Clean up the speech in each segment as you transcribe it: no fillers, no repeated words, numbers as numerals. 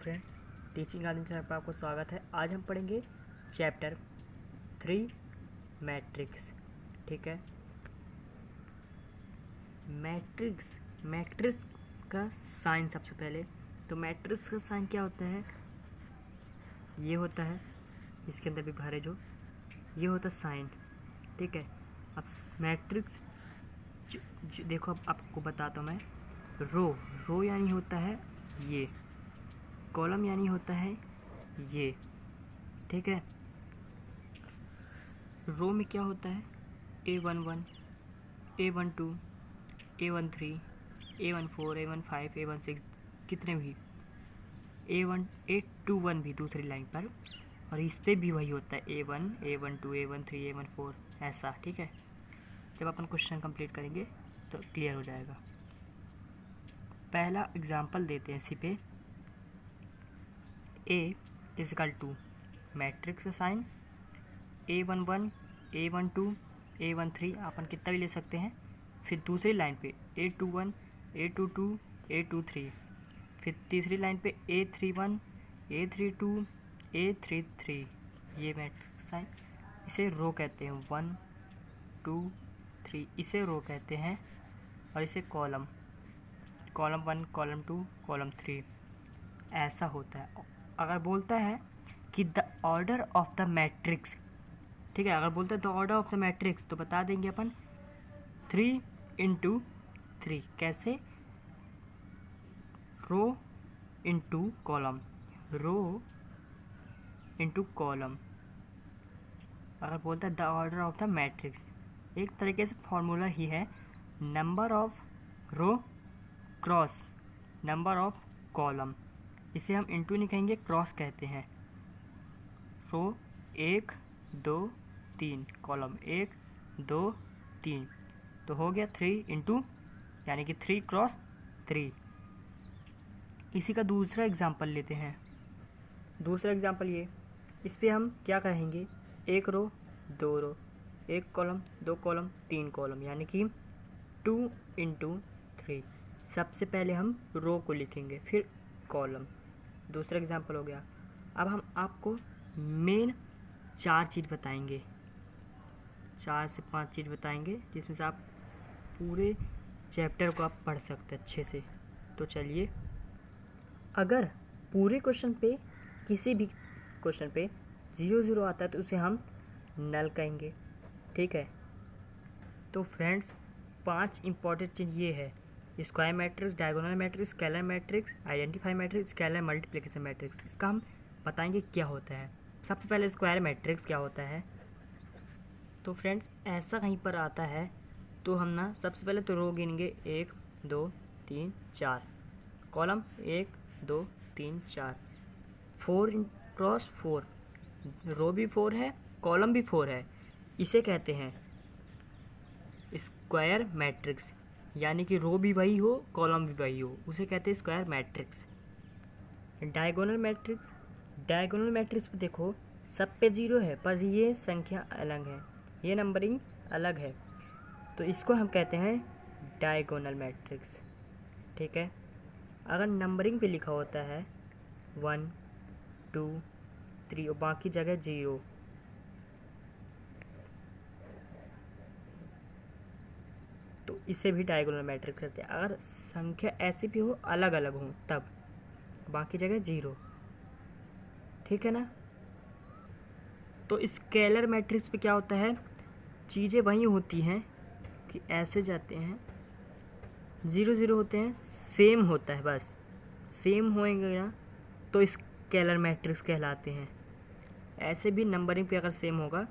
Friends, teaching आदमी channel पर आपको स्वागत है। आज हम पढ़ेंगे चैप्टर 3 मैट्रिक्स। ठीक है, मैट्रिक्स का साइन। सबसे पहले तो मैट्रिक्स का साइन क्या होता है? ये होता है, इसके अंदर भी भरे जो ये होता है साइन। ठीक है, अब मैट्रिक्स देखो, अब आपको बताता हूँ मैं। रो यानी होता है ये, कॉलम यानी होता है ये। ठीक है, रो में क्या होता है? A11, A12, A13, A14, A15, A16, कितने भी A21 भी दूसरी लाइन पर, और इस पे भी वही होता है A1, A12, A13, A14 ऐसा। ठीक है, जब अपन क्वेश्चन कंप्लीट करेंगे तो क्लियर हो जाएगा। पहला एग्जांपल देते हैं इसी पे। A इजकल टू मैट्रिक्स का साइन A11, A12, A13, अपन कितना भी ले सकते हैं। फिर दूसरी लाइन पे A21, A22, A23, फिर तीसरी लाइन पे A31, A32, A33, ये मैट्रिक्स साइन। इसे रो कहते हैं, 1, 2, 3, इसे रो कहते हैं। और इसे कॉलम 1, कॉलम 2, कॉलम 3 ऐसा होता है। अगर बोलता है कि the order of the matrix, ठीक है, अगर बोलता है the order of the matrix तो बता देंगे अपन 3 × 3। कैसे? Row into column, row into column. अगर बोलता है the order of the matrix, एक तरीके से फॉर्मूला ही है, number of row cross number of column. इसे हम इंटू नहीं कहेंगे, क्रॉस कहते हैं। रो 1, 2, 3, कॉलम 1, 2, 3, तो हो गया 3 × यानी कि 3 × 3। इसी का दूसरा एग्जांपल लेते हैं। दूसरा एग्जांपल ये, इस पे हम क्या कहेंगे? 1 रो 2 रो, 1 कॉलम 2 कॉलम 3 कॉलम, यानी कि 2 × 3। सबसे पहले हम रो को लिखेंगे, फिर कॉलम। दूसरा एग्जांपल हो गया। अब हम आपको मेन 4 चीज़ बताएंगे, 4 से 5 चीज़ बताएंगे, जिसमें से आप पूरे चैप्टर को आप पढ़ सकते हैं अच्छे से। तो चलिए, अगर पूरे क्वेश्चन पे, किसी भी क्वेश्चन पे 0 0 आता है तो उसे हम नल कहेंगे। ठीक है, तो फ्रेंड्स 5 इंपॉर्टेंट चीज़ ये है: square matrix, diagonal matrix, scalar matrix, identify matrix, scalar multiplication matrix. इसका हम बताएंगे क्या होता है। सबसे पहले स्क्वायर मैट्रिक्स क्या होता है। तो फ्रेंड्स ऐसा कहीं पर आता है तो हम ना सबसे पहले तो रो गिनेंगे 1, 2, 3, 4, कॉलम 1, 2, 3, 4, 4 × 4, रो भी 4 है, कॉलम भी 4 है। इसे कहते हैं स्क्वायर मैट्रिक्स, यानी कि रो भी वही हो, कॉलम भी वही हो, उसे कहते हैं स्क्वायर मैट्रिक्स। डायगोनल मैट्रिक्स पे देखो, सब पे 0 है, पर ये संख्या अलग है, ये नंबरिंग अलग है, तो इसको हम कहते हैं डायगोनल मैट्रिक्स। ठीक है, अगर नंबरिंग पे लिखा होता है 1, 2, 3 और बाकी जगह 0, तो इसे भी डायगोनल मैट्रिक्स कहते हैं। अगर संख्या ऐसी भी हो, अलग अलग हो, तब बाकी जगह 0। ठीक है ना। तो स्केलर मैट्रिक्स पे क्या होता है? चीज़ें वही होती हैं कि ऐसे जाते हैं, 0 0 होते हैं, सेम होता है, बस सेम होएंगे ना तो स्केलर मैट्रिक्स कहलाते हैं। ऐसे भी नंबरिंग पे अगर सेम होगा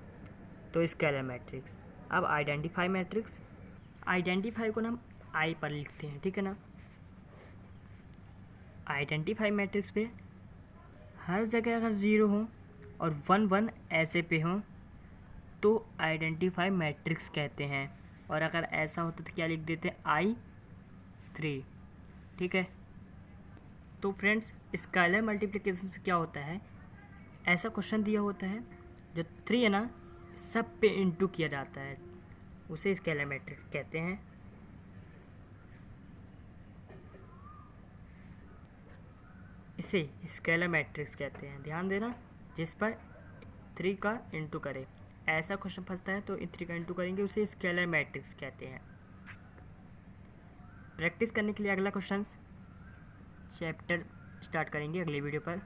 तो स्केलर मैट्रिक्स। अब आइडेंटिफाई मैट्रिक्स, आइडेंटिफाई को ना हम आई पर लिखते हैं। ठीक है ना, आइडेंटिफाई मैट्रिक्स पे हर जगह अगर 0 हो और 1 1 ऐसे पे हो तो आइडेंटिफाई मैट्रिक्स कहते हैं। और अगर ऐसा होता तो क्या लिख देते हैं? I3। ठीक है, तो फ्रेंड्स स्केलर मल्टीप्लिकेशन पे क्या होता है? ऐसा क्वेश्चन दिया होता है, जो 3 है ना, सब पे इंटू किया जाता है, उसे स्केलर मैट्रिक्स कहते हैं। इसे स्केलर मैट्रिक्स कहते हैं। ध्यान देना, जिस पर 3 का इंटू करे, ऐसा क्वेश्चन फंसता है तो 3 का इंटू करेंगे, उसे स्केलर मैट्रिक्स कहते हैं। प्रैक्टिस करने के लिए अगला क्वेश्चन चैप्टर स्टार्ट करेंगे अगले वीडियो पर।